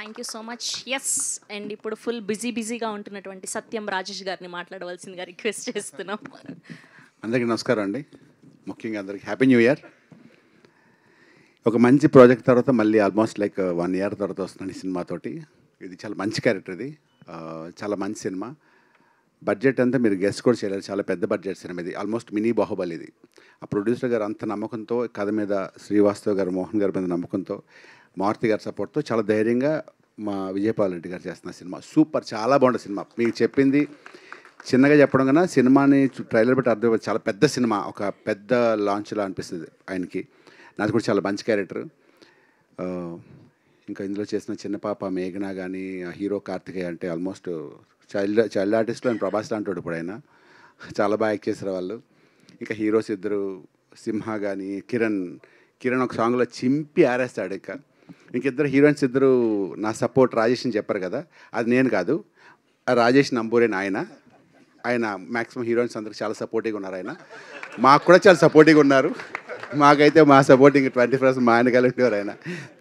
Thank you so much. Yes, and ఇప్పుడు full బిజీగా ఉంటున్నటువంటి సత్యం రాజేష్ గారిని మాట్లాడవలసిందిగా రిక్వెస్ట్ చేస్తున్నాం. అందరికీ నమస్కారం అండి. ముఖ్యంగా అందరికీ హ్యాపీ న్యూ ఇయర్. ఒక మంచి ప్రాజెక్ట్ తర్వాత మళ్ళీ ఆల్మోస్ట్ లైక్ 1 ఇయర్ తర్వాత వస్తున్నాను ఈ సినిమాతోటి. ఇది చాలా మంచి క్యారెక్టర్, ఇది చాలా మంచి సినిమా. బడ్జెట్ అంతా మీరు గెస్ట్ కూడా చేయలేరు, చాలా పెద్ద బడ్జెట్ సినిమా ఇది, ఆల్మోస్ట్ మినీ బాహుబలి ఇది. ఆ ప్రొడ్యూసర్ గారు అంత నమ్మకంతో, కథ మీద శ్రీవాస్తవ్ గారు, మోహన్ గారి మీద నమ్మకంతో, మారుతి గారి సపోర్ట్తో చాలా ధైర్యంగా మా విజయపాల్ రెడ్డి గారు చేస్తున్న సినిమా సూపర్, చాలా బాగుంటుంది సినిమా. మీకు చెప్పింది చిన్నగా చెప్పడం కన్నా సినిమాని ట్రైలర్ బట్టి అర్థం, చాలా పెద్ద సినిమా, ఒక పెద్ద లాంచ్లా అనిపిస్తుంది ఆయనకి. నాది కూడా చాలా మంచి క్యారెక్టర్. ఇంకా ఇందులో చేసిన చిన్న పాప మేఘన కానీ, హీరో కార్తికేయ అంటే ఆల్మోస్ట్ చైల్డ్ ఆర్టిస్ట్లో ఆయన ప్రభాస్ లాంటి ఇప్పుడు ఆయన చాలా బాగా యాక్ట్ చేశారు వాళ్ళు. ఇంకా హీరోస్ ఇద్దరు, సింహ కానీ కిరణ్ ఒక సాంగ్లో చింపి ఆరేస్తాడు. ఇంకిద్దరు హీరోయిన్స్ ఇద్దరు నా సపోర్ట్ రాజేష్ అని చెప్పారు కదా, అది నేను కాదు, రాజేష్ నంబూరేన్ ఆయన మ్యాక్సిమం హీరోయిన్స్ అందరికి చాలా సపోర్టివ్గా ఉన్నారు. ఆయన మాకు కూడా చాలా సపోర్టివ్గా ఉన్నారు. మాకైతే మా సపోర్టింగ్ 20% మా ఆయన కలిగి ఉండేవారు ఆయన.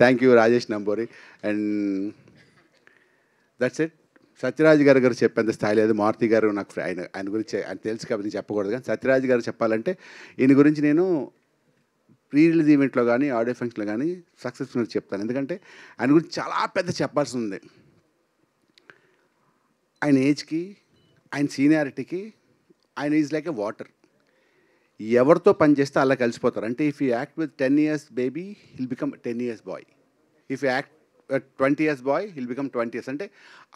Thank you Rajesh Namburi. And that's it. Sathyaraj గారు చెప్పేంత స్థాయి లేదు. మారుతి గారు నాకు ఆయన గురించి ఆయన తెలుసు కాబట్టి చెప్పకూడదు, కానీ సత్యరాజ్ గారు చెప్పాలంటే ఈయన గురించి నేను ప్రీ రిలీజ్ ఈవెంట్లో కానీ, ఆడియో ఫంక్షన్లో కానీ సక్సెస్ఫుల్గా చెప్తాను. ఎందుకంటే ఆయన గురించి చాలా పెద్ద చెప్పాల్సి ఉంది. ఆయన ఏజ్కి, ఆయన సీనియారిటీకి ఆయన ఈజ్ లైక్ ఎ వాటర్. ఎవరితో పని చేస్తే అలా కలిసిపోతారు. అంటే if you act with 10 years baby, he'll become 10 years boy. If you act 20 years boy, he'll become 20 years. అంటే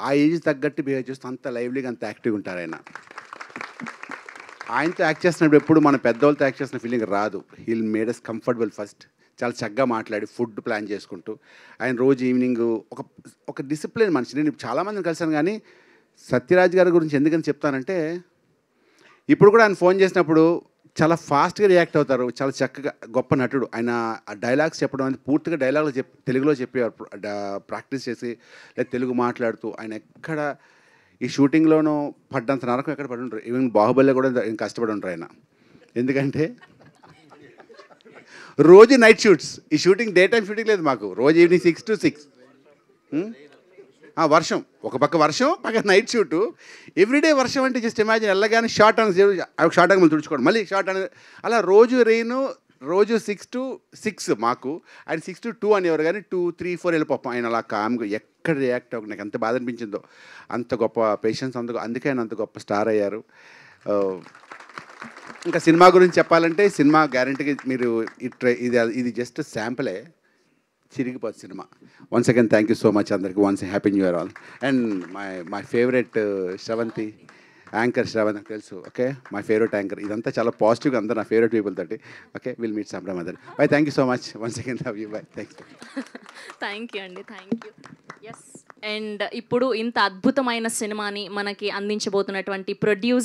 ఆ ఏజ్ తగ్గట్టు బిహేవ్ చేస్తూ అంత లైవ్లీగా, అంత యాక్టివ్గా ఉంటారు ఆయన. ఆయనతో యాక్ట్ చేస్తున్నప్పుడు ఎప్పుడు మన పెద్దవాళ్ళతో యాక్ట్ చేసిన ఫీలింగ్ రాదు. He'll made us comfortable first. చాలా చక్కగా మాట్లాడి ఫుడ్ ప్లాన్ చేసుకుంటూ ఆయన రోజు ఈవినింగ్ ఒక డిసిప్లిన్ మనిషి. నేను చాలామందిని కలిసాను, కానీ సత్యరాజ్ గారి గురించి ఎందుకని చెప్తానంటే, ఇప్పుడు కూడా ఆయన ఫోన్ చేసినప్పుడు చాలా ఫాస్ట్గా రియాక్ట్ అవుతారు. చాలా చక్కగా, గొప్ప నటుడు ఆయన. ఆ డైలాగ్స్ చెప్పడం అనేది పూర్తిగా డైలాగులు తెలుగులో చెప్పేవారు, ప్రాక్టీస్ చేసి లేదా తెలుగు మాట్లాడుతూ. ఆయన ఎక్కడ ఈ షూటింగ్లోనూ పడ్డంత నరకం ఎక్కడ పడి ఉంటారు. ఈవెన్ బాహుబలిలో కూడా కష్టపడి ఉంటారు ఆయన. ఎందుకంటే రోజు నైట్ షూట్స్. ఈ షూటింగ్ డే టైం షూటింగ్ లేదు మాకు, రోజు ఈవినింగ్ 6 to 6. వర్షం, ఒక పక్క వర్షం, పక్క నైట్ షూటు. ఎవ్రీడే వర్షం అంటే జస్ట్ ఇమాజిన్. వెళ్ళగానే షార్ట్ మళ్ళీ తుడుచుకోవడం, మళ్ళీ షార్ట్ అని, అలా రోజు రెయిన్. రోజు 6 to 6 మాకు. ఆయన 6 to 2 అనేవారు, కానీ 2, 3, 4 వెళ్ళిపోతాం. ఆయన అలా కామ్గా ఎక్కడ రియాక్ట్ అవ్వక నాకు ఎంత బాధ అనిపించిందో. అంత గొప్ప పేషెన్స్, అందుకే ఆయన అంత గొప్ప స్టార్ అయ్యారు. ఇంకా సినిమా గురించి చెప్పాలంటే, సినిమా గ్యారంటీగా మీరు ఇది జస్ట్ శాంపులే, చిరిగిపోతుంది cinema. Once again thank you so much అందరికి. Once happy new year all. And my favourite Sravanthi, anchor Sravanthi నాకు తెలుసు. Okay, my favourite anchor. ఇదంతా చాలా పాజిటివ్గా, అందరూ నా ఫేవరెట్ పీపుల్ తోటి. Okay, will meet some time other. Bye, thank you so much. Once again love you. Bye, thank you. Thank you అండి, thank you. Yes, and ఇప్పుడు ఇంత అద్భుతమైన సినిమాని మనకి అందించబోతున్నటువంటి ప్రొడ్యూసర్